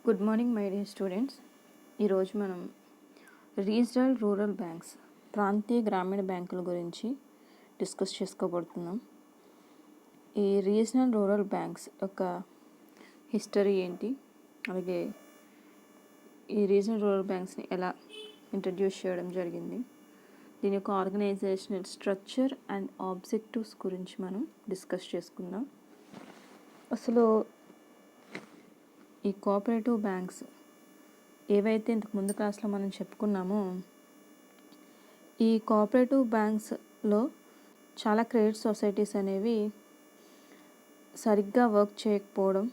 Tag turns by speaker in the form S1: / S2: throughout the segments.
S1: Good morning my dear students. ఈరోజు మనం regional rural banks ప్రాంతీయ గ్రామీణ బ్యాంకుల గురించి డిస్కస్ చేసుకోబోతున్నాం. ఈ రీజనల్ రూరల్ బ్యాంక్స్ యొక్క హిస్టరీ ఏంటి, అలాగే ఈ రీజనల్ రూరల్ బ్యాంక్స్ని ఎలా ఇంట్రడ్యూస్ చేయడం జరిగింది, దీని యొక్క ఆర్గనైజేషనల్ స్ట్రక్చర్ అండ్ ఆబ్జెక్టివ్స్ గురించి మనం డిస్కస్ చేసుకుందాం. అసలు ఈ కోఆపరేటివ్ బ్యాంక్స్ ఏవైతే ఇంతకు ముందు క్లాస్లో మనం చెప్పుకున్నామో, ఈ కోఆపరేటివ్ బ్యాంక్స్లో చాలా క్రెడిట్ సొసైటీస్ అనేవి సరిగ్గా వర్క్ చేయకపోవడం,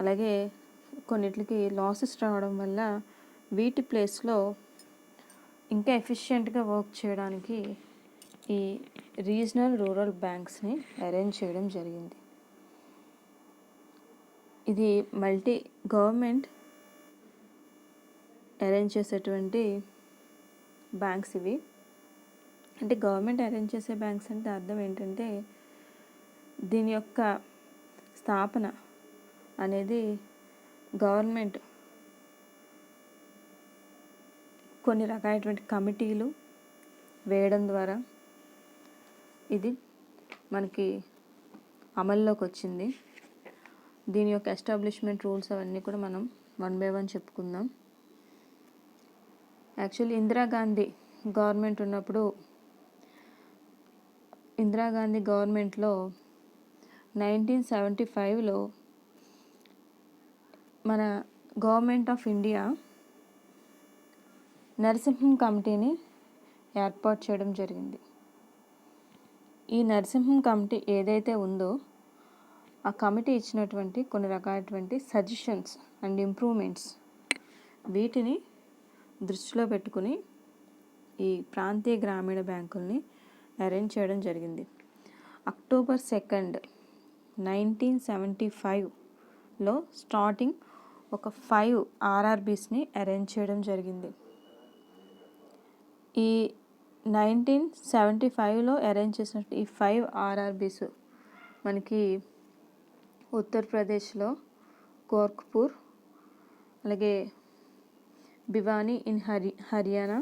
S1: అలాగే కొన్నిటికి లాసెస్ రావడం వల్ల వీటి ప్లేస్లో ఇంకా ఎఫిషియెంట్గా వర్క్ చేయడానికి ఈ రీజనల్ రూరల్ బ్యాంక్స్ని అరేంజ్ చేయడం జరిగింది. ఇది మల్టీ గవర్నమెంట్ అరేంజ్ చేసేటువంటి బ్యాంక్స్ ఇవి. అంటే గవర్నమెంట్ అరేంజ్ చేసే బ్యాంక్స్ అంటే అర్థం ఏంటంటే, దీని యొక్క స్థాపన అనేది గవర్నమెంట్ కొన్ని రకాలైనటువంటి కమిటీలు వేయడం ద్వారా ఇది మనకి అమల్లోకి వచ్చింది. దీని యొక్క ఎస్టాబ్లిష్మెంట్ రూల్స్ అవన్నీ కూడా మనం వన్ బై వన్ చెప్పుకుందాం. యాక్చువల్లీ ఇందిరాగాంధీ గవర్నమెంట్ ఉన్నప్పుడు, ఇందిరాగాంధీ గవర్నమెంట్లో 1975లో మన గవర్నమెంట్ ఆఫ్ ఇండియా నరసింహన్ కమిటీని ఏర్పాటు చేయడం జరిగింది. ఈ నరసింహన్ కమిటీ ఏదైతే ఉందో, ఆ కమిటీ ఇచ్చినటువంటి కొన్ని రకాలైనటువంటి సజెషన్స్ అండ్ ఇంప్రూవ్మెంట్స్, వీటిని దృష్టిలో పెట్టుకుని ఈ ప్రాంతీయ గ్రామీణ బ్యాంకుల్ని అరేంజ్ చేయడం జరిగింది. October 2, 1975లో స్టార్టింగ్ ఒక 5 RRBస్ని అరేంజ్ చేయడం జరిగింది. ఈ 1975లో అరేంజ్ చేసినట్టు ఈ 5 RRBస్ మనకి ఉత్తరప్రదేశ్లో గోరఖ్పూర్, అలాగే Bhiwani in Haryana,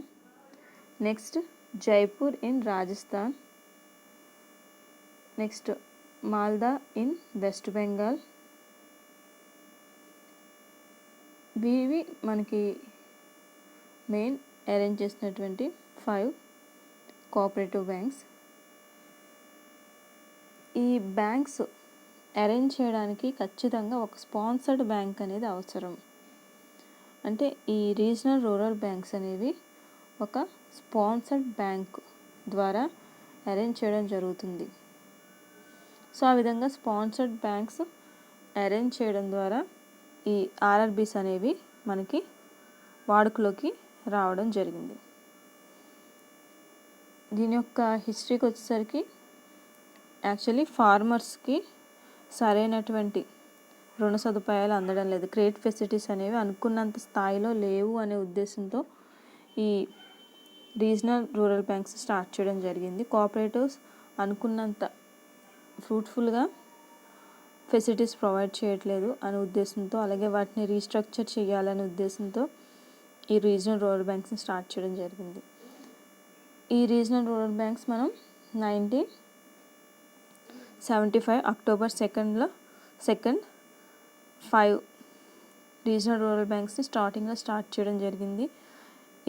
S1: next Jaipur in Rajasthan, next Malda in west Bengal. ఇవి మనకి మెయిన్ అరేంజ్ చేసినటువంటి 5 కోఆపరేటివ్ బ్యాంక్స్. ఈ బ్యాంక్స్ అరేంజ్ చేయడానికి ఖచ్చితంగా ఒక స్పాన్సర్డ్ బ్యాంక్ అనేది అవసరం. అంటే ఈ రీజనల్ రూరల్ బ్యాంక్స్ అనేవి ఒక స్పాన్సర్డ్ బ్యాంక్ ద్వారా అరేంజ్ చేయడం జరుగుతుంది. సో ఆ విధంగా స్పాన్సర్డ్ బ్యాంక్స్ అరేంజ్ చేయడం ద్వారా ఈ ఆర్ఆర్బీస్ అనేవి మనకి వాడుకలోకి రావడం జరిగింది. దీని యొక్క హిస్టరీకి వచ్చేసరికి, యాక్చువల్లీ ఫార్మర్స్కి సరైనటువంటి రుణ సదుపాయాలు అందడం లేదు, క్రెడిట్ ఫెసిలిటీస్ అనేవి అనుకున్నంత స్థాయిలో లేవు అనే ఉద్దేశంతో ఈ రీజనల్ రూరల్ బ్యాంక్స్ స్టార్ట్ చేయడం జరిగింది. కోఆపరేటివ్స్ అనుకున్నంత ఫ్రూట్ఫుల్గా ఫెసిలిటీస్ ప్రొవైడ్ చేయట్లేదు అనే ఉద్దేశంతో, అలాగే వాటిని రీస్ట్రక్చర్ చేయాలనే ఉద్దేశంతో ఈ రీజనల్ రూరల్ బ్యాంక్స్ని స్టార్ట్ చేయడం జరిగింది. ఈ రీజనల్ రూరల్ బ్యాంక్స్ మనం 1975 October 2 5 రీజనల్ రూరల్ బ్యాంక్స్ని స్టార్ట్ చేయడం జరిగింది.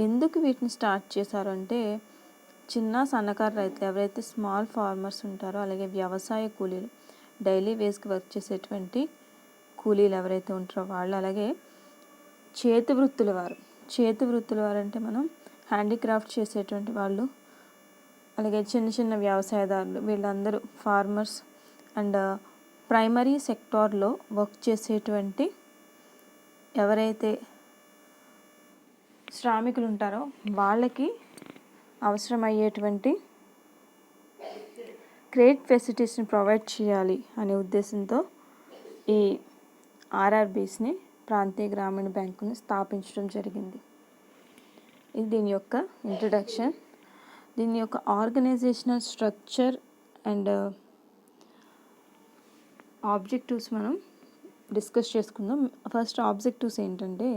S1: ఎందుకు వీటిని స్టార్ట్ చేశారు అంటే, చిన్న సన్నకారు రైతులు ఎవరైతే స్మాల్ ఫార్మర్స్ ఉంటారో, అలాగే వ్యవసాయ కూలీలు, డైలీ వేస్కి వర్క్ చేసేటువంటి కూలీలు ఎవరైతే ఉంటారో వాళ్ళు, అలాగే చేతి వృత్తుల వారు అంటే మనం హ్యాండీక్రాఫ్ట్ చేసేటువంటి వాళ్ళు, అలాగే చిన్న చిన్న వ్యవసాయదారులు, వీళ్ళందరూ ఫార్మర్స్ అండ్ ప్రైమరీ సెక్టార్లో వర్క్ చేసేటువంటి ఎవరైతే శ్రామికులు ఉంటారో వాళ్ళకి అవసరమయ్యేటువంటి క్రెడిట్ ఫెసిలిటీస్ని ప్రొవైడ్ చేయాలి అనే ఉద్దేశంతో ఈ ఆర్ఆర్బీస్ని, ప్రాంతీయ గ్రామీణ బ్యాంకుని స్థాపించడం జరిగింది. ఇది దీని యొక్క ఇంట్రడక్షన్. దీని యొక్క ఆర్గనైజేషనల్ స్ట్రక్చర్ అండ్ ఆబ్జెక్టివ్స్ మనం డిస్కస్ చేసుకుందాం. ఫస్ట్ ఆబ్జెక్టివ్స్ ఏంటంటే,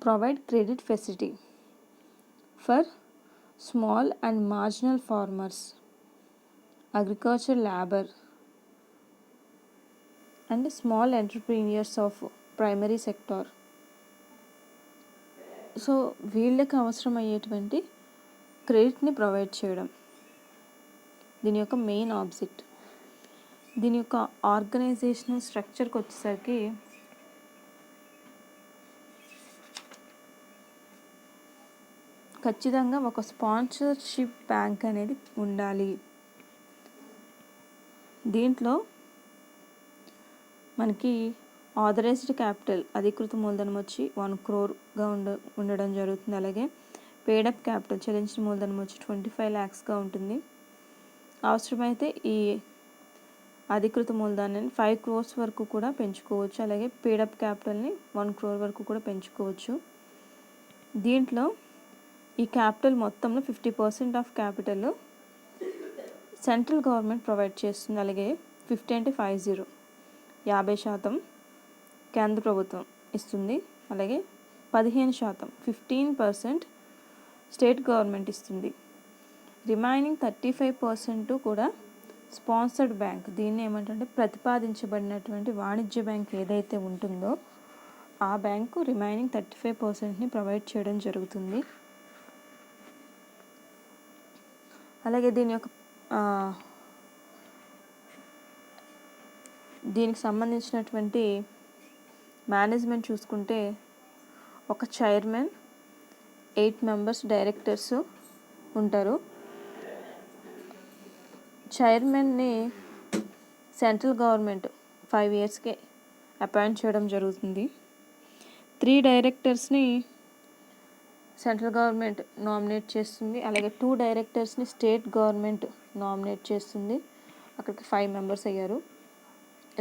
S1: provide credit facility for small and marginal farmers, agriculture labour and small entrepreneurs of primary sector. So వీళ్ళకి అవసరమయ్యేటువంటి క్రెడిట్ని ప్రొవైడ్ చేయడం దీని యొక్క మెయిన్ ఆబ్జెక్ట్. దీని యొక్క ఆర్గనైజేషనల్ స్ట్రక్చర్కి వచ్చేసరికి ఖచ్చితంగా ఒక స్పాన్సర్షిప్ బ్యాంక్ అనేది ఉండాలి. దీంట్లో మనకి ఆథరైజ్డ్ క్యాపిటల్ అధికృత మూలధనం వచ్చి 1 crore ఉండడం జరుగుతుంది. అలాగే పేడప్ క్యాపిటల్ చెల్లించిన మూలధనం వచ్చి 25 lakhsగా ఉంటుంది. అవసరమైతే ఈ అధికృత మూలధనాన్ని 5 crores వరకు కూడా పెంచుకోవచ్చు. అలాగే పేడప్ క్యాపిటల్ని 1 crore వరకు కూడా పెంచుకోవచ్చు. దీంట్లో ఈ క్యాపిటల్ మొత్తంలో 50% of capital central government provide చేస్తుంది. అలాగే 50 అంటే 50% కేంద్ర ప్రభుత్వం ఇస్తుంది. అలాగే 15% 15% స్టేట్ గవర్నమెంట్ ఇస్తుంది. రిమైనింగ్ 35% కూడా స్పాన్సర్డ్ బ్యాంక్, దీన్ని ఏమంటే ప్రతిపాదించబడినటువంటి వాణిజ్య బ్యాంక్ ఏదైతే ఉంటుందో ఆ బ్యాంకు రిమైనింగ్ 35%ని ప్రొవైడ్ చేయడం జరుగుతుంది. అలాగే దీనికి సంబంధించినటువంటి మేనేజ్మెంట్ చూసుకుంటే ఒక చైర్మన్, 8 members డైరెక్టర్స్ ఉంటారు. చైర్మన్ని సెంట్రల్ గవర్నమెంట్ 5 yearsకి అపాయింట్ చేయడం జరుగుతుంది. 3 directorsని సెంట్రల్ గవర్నమెంట్ నామినేట్ చేస్తుంది. అలాగే 2 directorsని స్టేట్ గవర్నమెంట్ నామినేట్ చేస్తుంది. అక్కడికి 5 members అయ్యారు.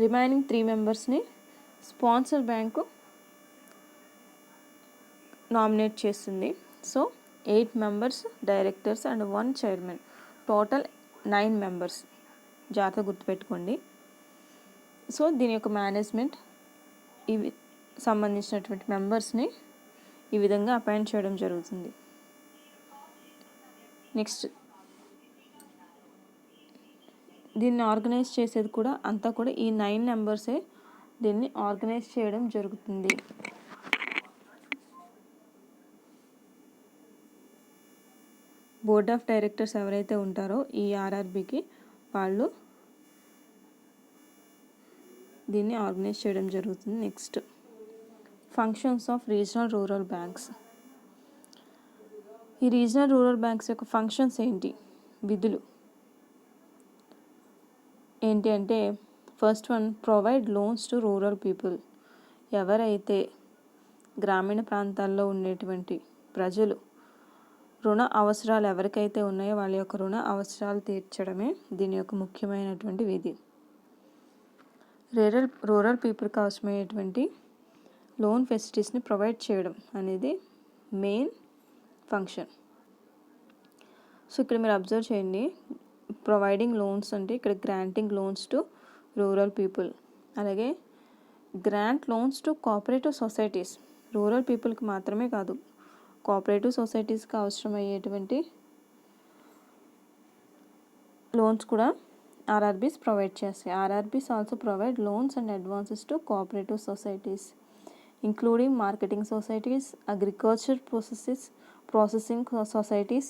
S1: రిమైనింగ్ 3 membersని స్పాన్సర్ బ్యాంకు నామినేట్ చేస్తుంది. So 8 members directors and 1 chairman, total 9 members. జాగ్రత్తగా గుర్తుపెట్టుకోండి. సో దీని యొక్క మేనేజ్మెంట్ ఇవి సంబంధించినటువంటి మెంబర్స్ని ఈ విధంగా అపాయింట్ చేయడం జరుగుతుంది. నెక్స్ట్ దీన్ని ఆర్గనైజ్ చేసేది కూడా అంతా కూడా ఈ 9 members దీన్ని ఆర్గనైజ్ చేయడం జరుగుతుంది. బోర్డ్ ఆఫ్ డైరెక్టర్స్ ఎవరైతే ఉంటారో ఈ ఆర్ఆర్బికి వాళ్ళు దీన్ని ఆర్గనైజ్ చేయడం జరుగుతుంది. Next functions of regional rural banks. ఈ రీజనల్ రూరల్ బ్యాంక్స్ యొక్క ఫంక్షన్స్ ఏంటి, విధులు ఏంటి అంటే, first one, provide loans to rural people. ఎవరైతే గ్రామీణ ప్రాంతాల్లో ఉండేటువంటి ప్రజలు రుణ అవసరాలు ఎవరికైతే ఉన్నాయో వాళ్ళ యొక్క రుణ అవసరాలు తీర్చడమే దీని యొక్క ముఖ్యమైనటువంటి విధి. రూరల్ పీపుల్కి అవసరమైనటువంటి లోన్ ఫెసిలిటీస్ని ప్రొవైడ్ చేయడం అనేది మెయిన్ ఫంక్షన్. సో ఇక్కడ మీరు అబ్జర్వ్ చేయండి, ప్రొవైడింగ్ లోన్స్ అంటే ఇక్కడ granting loans to rural people, అలాగే grant loans to cooperative societies. Rural పీపుల్కి మాత్రమే కాదు, కోఆపరేటివ్ సొసైటీస్కి అవసరమయ్యేటువంటి లోన్స్ కూడా ఆర్ఆర్బీస్ ప్రొవైడ్ చేస్తాయి. RRBs also provide loans and advances to cooperative societies including marketing societies, agriculture processing societies,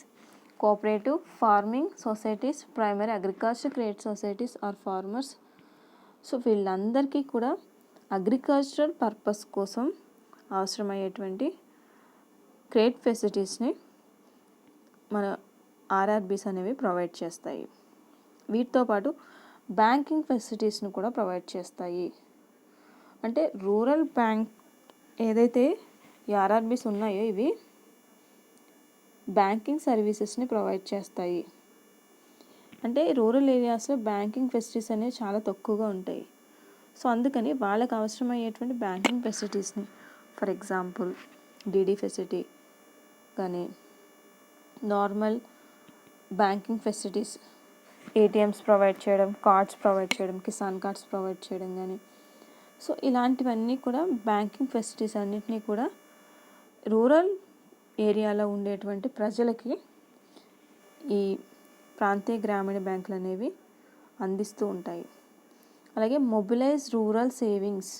S1: cooperative farming societies, primary agriculture credit societies or farmers. So వీళ్ళందరికీ కూడా agricultural purpose కోసం అవసరమయ్యేటువంటి credit ఫెసిలిటీస్ని మన RRBs అనేవి provide చేస్తాయి. వీటితో పాటు banking ఫెసిలిటీస్ని కూడా provide చేస్తాయి. అంటే రూరల్ బ్యాంక్ ఏదైతే ఈ ఆర్ఆర్బీస్ ఉన్నాయో ఇవి బ్యాంకింగ్ సర్వీసెస్ని ప్రొవైడ్ చేస్తాయి. అంటే రూరల్ ఏరియాస్లో బ్యాంకింగ్ ఫెసిలిటీస్ అనేవి చాలా తక్కువగా ఉంటాయి. సో అందుకని వాళ్ళకి అవసరమయ్యేటువంటి బ్యాంకింగ్ ఫెసిలిటీస్ని, ఫర్ ఎగ్జాంపుల్ డీడీ ఫెసిలిటీ కానీ normal banking facilities ATMs provide చేయడం, కార్డ్స్ ప్రొవైడ్ చేయడం, కిసాన్ కార్డ్స్ ప్రొవైడ్ చేయడం కానీ, సో ఇలాంటివన్నీ కూడా బ్యాంకింగ్ ఫెసిలిటీస్ అన్నింటినీ కూడా రూరల్ ఏరియాలో ఉండేటువంటి ప్రజలకి ఈ ప్రాంతీయ గ్రామీణ బ్యాంకులు అనేవి అందిస్తూ ఉంటాయి. అలాగే మొబిలైజ్ రూరల్ సేవింగ్స్,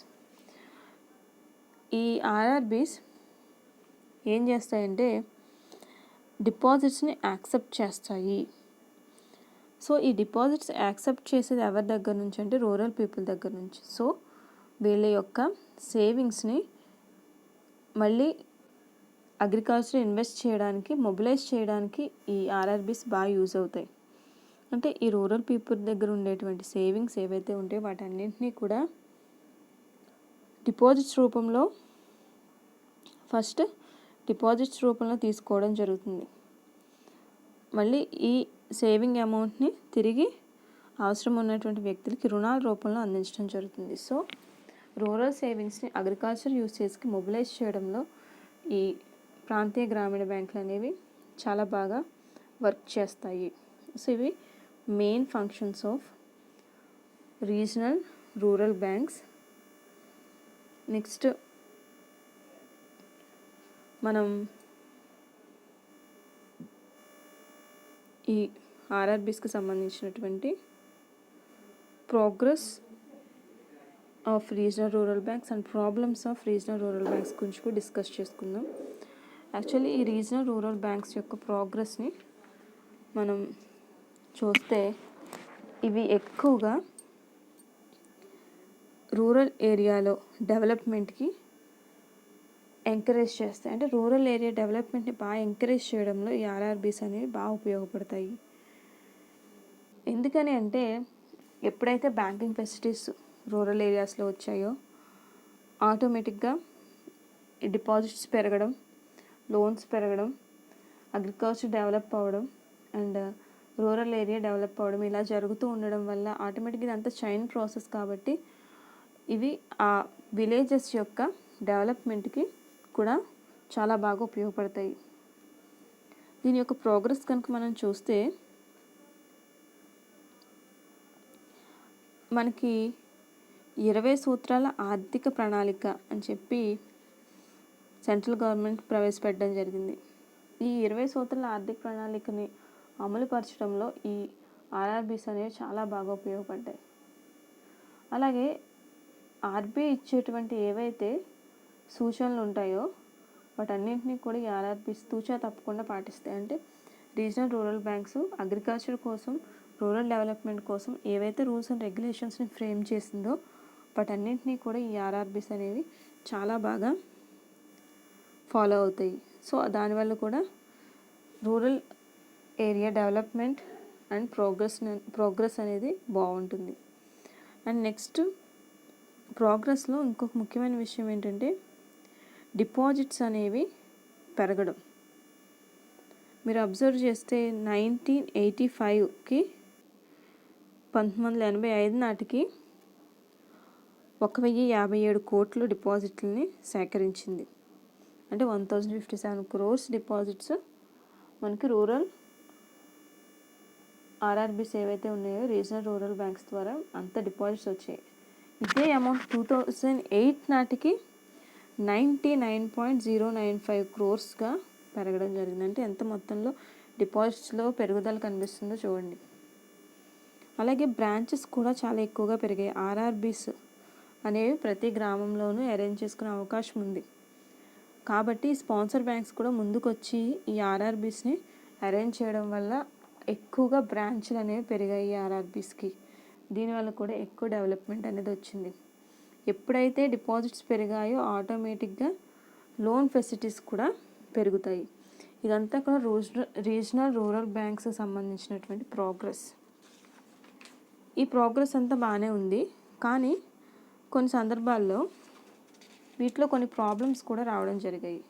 S1: ఈ ఆర్ఆర్బీస్ ఏం చేస్తాయంటే డిపాజిట్స్ని యాక్సెప్ట్ చేస్తాయి. సో ఈ డిపాజిట్స్ యాక్సెప్ట్ చేసేది ఎవరి దగ్గర నుంచి అంటే రూరల్ పీపుల్ దగ్గర నుంచి. సో వీళ్ళ యొక్క సేవింగ్స్ని మళ్ళీ అగ్రికల్చర్ ఇన్వెస్ట్ చేయడానికి, మొబిలైజ్ చేయడానికి ఈ ఆర్ఆర్బీస్ బాగా యూజ్ అవుతాయి. అంటే ఈ రూరల్ పీపుల్ దగ్గర ఉండేటువంటి సేవింగ్స్ ఏవైతే ఉంటాయో వాటన్నింటినీ కూడా డిపాజిట్స్ రూపంలో తీసుకోవడం జరుగుతుంది. మళ్ళీ ఈ సేవింగ్ అమౌంట్ని తిరిగి అవసరం ఉన్నటువంటి వ్యక్తులకి రుణాల రూపంలో అందించడం జరుగుతుంది. సో రూరల్ సేవింగ్స్ని అగ్రికల్చర్ యూసేజ్కి మొబిలైజ్ చేయడంలో ఈ ప్రాంతీయ గ్రామీణ బ్యాంకులు అనేవి చాలా బాగా వర్క్ చేస్తాయి. సో ఇవి main functions of regional rural banks. Next మనం ఈ ఆర్ఆర్బీస్కి సంబంధించినటువంటి progress of regional rural banks and problems of regional rural banks గురించి కూడా డిస్కస్ చేసుకుందాం. యాక్చువల్లీ ఈ రీజనల్ రూరల్ బ్యాంక్స్ యొక్క ప్రోగ్రెస్ని మనం చూస్తే ఇవి ఎక్కువగా రూరల్ ఏరియాలో డెవలప్మెంట్కి ఎంకరేజ్ చేస్తాయి. అంటే రూరల్ ఏరియా డెవలప్మెంట్ని బాగా ఎంకరేజ్ చేయడంలో ఈ ఆర్ఆర్బీస్ అనేవి బాగా ఉపయోగపడతాయి. ఎందుకని అంటే ఎప్పుడైతే బ్యాంకింగ్ ఫెసిలిటీస్ రూరల్ ఏరియాస్లో వచ్చాయో ఆటోమేటిక్గా డిపాజిట్స్ పెరగడం, లోన్స్ పెరగడం, అగ్రికల్చర్ డెవలప్ అవ్వడం అండ్ రూరల్ ఏరియా డెవలప్ అవ్వడం ఇలా జరుగుతూ ఉండడం వల్ల ఆటోమేటిక్గా ఇదంతా చైన్ ప్రాసెస్ కాబట్టి ఇవి ఆ విలేజెస్ యొక్క డెవలప్మెంట్కి కూడా చాలా బాగా ఉపయోగపడతాయి. దీని యొక్క ప్రోగ్రెస్ కనుక మనం చూస్తే మనకి 20 సూత్రాల ఆర్థిక ప్రణాళిక అని చెప్పి సెంట్రల్ గవర్నమెంట్ ప్రవేశపెట్టడం జరిగింది. ఈ 20 సూత్రాల ఆర్థిక ప్రణాళికని అమలుపరచడంలో ఈ ఆర్ఆర్బీస్ అనేవి చాలా బాగా ఉపయోగపడ్డాయి. అలాగే ఆర్బీఐ ఇచ్చేటువంటి ఏవైతే సూచనలు ఉంటాయో వాటన్నింటినీ కూడా ఈ ఆర్ఆర్బీస్ తూచా తప్పకుండా పాటిస్తాయి. అంటే రీజనల్ రూరల్ బ్యాంక్స్ అగ్రికల్చర్ కోసం, రూరల్ డెవలప్మెంట్ కోసం ఏవైతే రూల్స్ అండ్ రెగ్యులేషన్స్ని ఫ్రేమ్ చేసిందో వాటన్నింటినీ కూడా ఈ ఆర్ఆర్బీస్ అనేవి చాలా బాగా ఫాలో అవుతాయి. సో దానివల్ల కూడా rural area development and progress అనేది బాగుంటుంది. అండ్ నెక్స్ట్ ప్రోగ్రెస్లో ఇంకొక ముఖ్యమైన విషయం ఏంటంటే డిపాజిట్స్ అనేవి పెరగడం. మీరు అబ్జర్వ్ చేస్తే 1985కి 1985 నాటికి 1057 కోట్లు డిపాజిట్లని సేకరించింది. అంటే 1057 crores డిపాజిట్స్ మనకి రూరల్ ఆర్ఆర్బీస్ ఏవైతే ఉన్నాయో రీజనల్ రూరల్ బ్యాంక్స్ ద్వారా అంత డిపాజిట్స్ వచ్చాయి. ఇదే అమౌంట్ 2008 నాటికి 99.095 crores పెరగడం జరిగింది. అంటే ఎంత మొత్తంలో డిపాజిట్స్లో పెరుగుదల కనిపిస్తుందో చూడండి. అలాగే బ్రాంచెస్ కూడా చాలా ఎక్కువగా పెరిగాయి. ఆర్ఆర్బీస్ అనేవి ప్రతి గ్రామంలోనూ అరేంజ్ చేసుకునే అవకాశం ఉంది. కాబట్టి స్పాన్సర్ బ్యాంక్స్ కూడా ముందుకొచ్చి ఈ ఆర్ఆర్బీస్ని అరేంజ్ చేయడం వల్ల ఎక్కువగా బ్రాంచ్లు అనేవి పెరిగాయి ఆర్ఆర్బీస్కి. దీనివల్ల కూడా ఎక్కువ డెవలప్మెంట్ అనేది వచ్చింది. ఎప్పుడైతే డిపాజిట్స్ పెరిగాయో ఆటోమేటిక్గా లోన్ ఫెసిలిటీస్ కూడా పెరుగుతాయి. ఇదంతా కూడా రీజనల్ రూరల్ బ్యాంక్స్ సంబంధించినటువంటి ప్రోగ్రెస్. ఈ ప్రోగ్రెస్ అంతా బాగానే ఉంది, కానీ కొన్ని సందర్భాల్లో వీటిలో కొన్ని ప్రాబ్లమ్స్ కూడా రావడం జరిగాయి.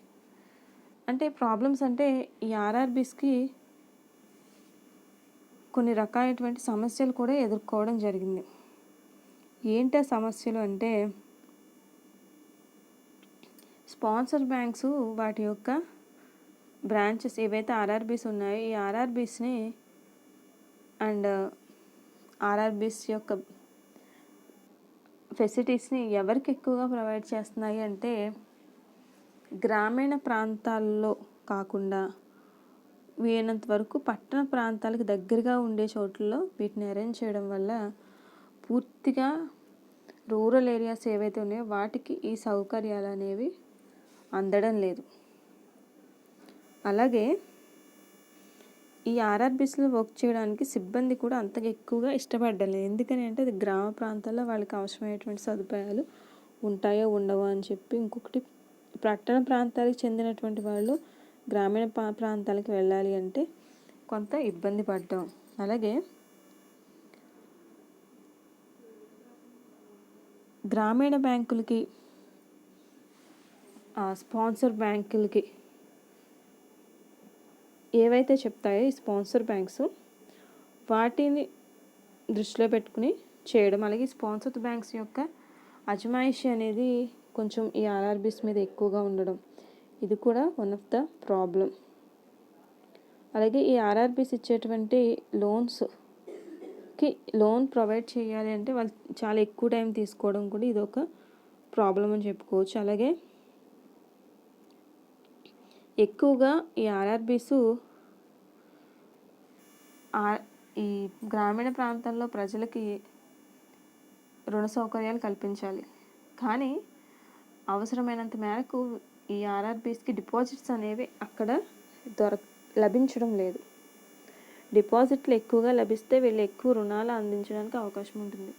S1: అంటే ప్రాబ్లమ్స్ అంటే ఈ ఆర్ఆర్బీస్కి కొన్ని రకాలైనటువంటి సమస్యలు కూడా ఎదుర్కోవడం జరిగింది. ఏంటి ఆ సమస్యలు అంటే స్పాన్సర్ బ్యాంక్స్ వాటి యొక్క బ్రాంచెస్ ఏవైతే ఆర్ఆర్బీస్ ఉన్నాయో ఈ ఆర్ఆర్బీస్ని అండ్ ఆర్ఆర్బీస్ యొక్క ఫెసిలిటీస్ని ఎవరికి ఎక్కువగా ప్రొవైడ్ చేస్తున్నాయి అంటే గ్రామీణ ప్రాంతాల్లో కాకుండా వీలైనంత వరకు పట్టణ ప్రాంతాలకు దగ్గరగా ఉండే చోట్లలో వీటిని అరేంజ్ చేయడం వల్ల పూర్తిగా రూరల్ ఏరియాస్ ఏవైతే ఉన్నాయో వాటికి ఈ సౌకర్యాలు అనేవి అందడం లేదు. అలాగే ఈ ఆర్ఆర్బీస్లో వర్క్ చేయడానికి సిబ్బంది కూడా అంతగా ఎక్కువగా ఇష్టపడడం లేదు. ఎందుకని అంటే అది గ్రామ ప్రాంతాల్లో వాళ్ళకి అవసరమైనటువంటి సదుపాయాలు ఉంటాయో ఉండవో అని చెప్పి. ఇంకొకటి పట్టణ ప్రాంతాలకు చెందినటువంటి వాళ్ళు గ్రామీణ ప్రాంతాలకు వెళ్ళాలి అంటే కొంత ఇబ్బంది పడ్డాం. అలాగే గ్రామీణ బ్యాంకులకి స్పాన్సర్ బ్యాంకులకి ఏవైతే చెప్తాయో ఈ స్పాన్సర్ బ్యాంక్స్ వాటిని దృష్టిలో పెట్టుకుని చేయడం. అలాగే స్పాన్సర్ బ్యాంక్స్ యొక్క అజమాయిషి అనేది కొంచెం ఈ ఆర్ఆర్బీస్ మీద ఎక్కువగా ఉండడం, ఇది కూడా వన్ ఆఫ్ ద ప్రాబ్లం. అలాగే ఈ ఆర్ఆర్బీస్ ఇచ్చేటువంటి లోన్ ప్రొవైడ్ చేయాలి అంటే వాళ్ళు చాలా ఎక్కువ టైం తీసుకోవడం కూడా ఇది ఒక ప్రాబ్లం అని చెప్పుకోవచ్చు. అలాగే ఎక్కువగా ఈ ఆర్ఆర్బీస్ ఈ గ్రామీణ ప్రాంతాల్లో ప్రజలకి రుణ సౌకర్యాలు కల్పించాలి, కానీ అవసరమైనంత మేరకు ఈ ఆర్ఆర్బీస్కి డిపాజిట్స్ అనేవి అక్కడ లభించడం లేదు. డిపాజిట్లు ఎక్కువగా లభిస్తే వీళ్ళు ఎక్కువ రుణాలు అందించడానికి అవకాశం ఉంటుంది.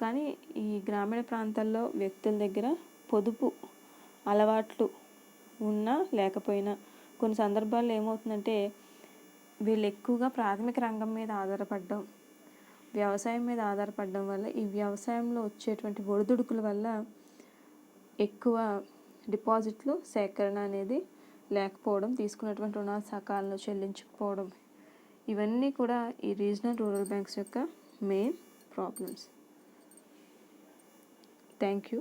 S1: కానీ ఈ గ్రామీణ ప్రాంతాల్లో వ్యక్తుల దగ్గర పొదుపు అలవాట్లు ఉన్నా లేకపోయినా కొన్ని సందర్భాల్లో ఏమవుతుందంటే వీళ్ళు ఎక్కువగా ప్రాథమిక రంగం మీద ఆధారపడడం, వ్యవసాయం మీద ఆధారపడడం వల్ల ఈ వ్యవసాయంలో వచ్చేటువంటి ఒడిదుడుకుల వల్ల ఎక్కువ డిపాజిట్లు సేకరణ అనేది లేకపోవడం, తీసుకున్నటువంటి రుణాలు సకాలంలో చెల్లించకపోవడం, ఇవన్నీ కూడా ఈ రీజనల్ రూరల్ బ్యాంక్స్ యొక్క మెయిన్ ప్రాబ్లమ్స్. Thank you.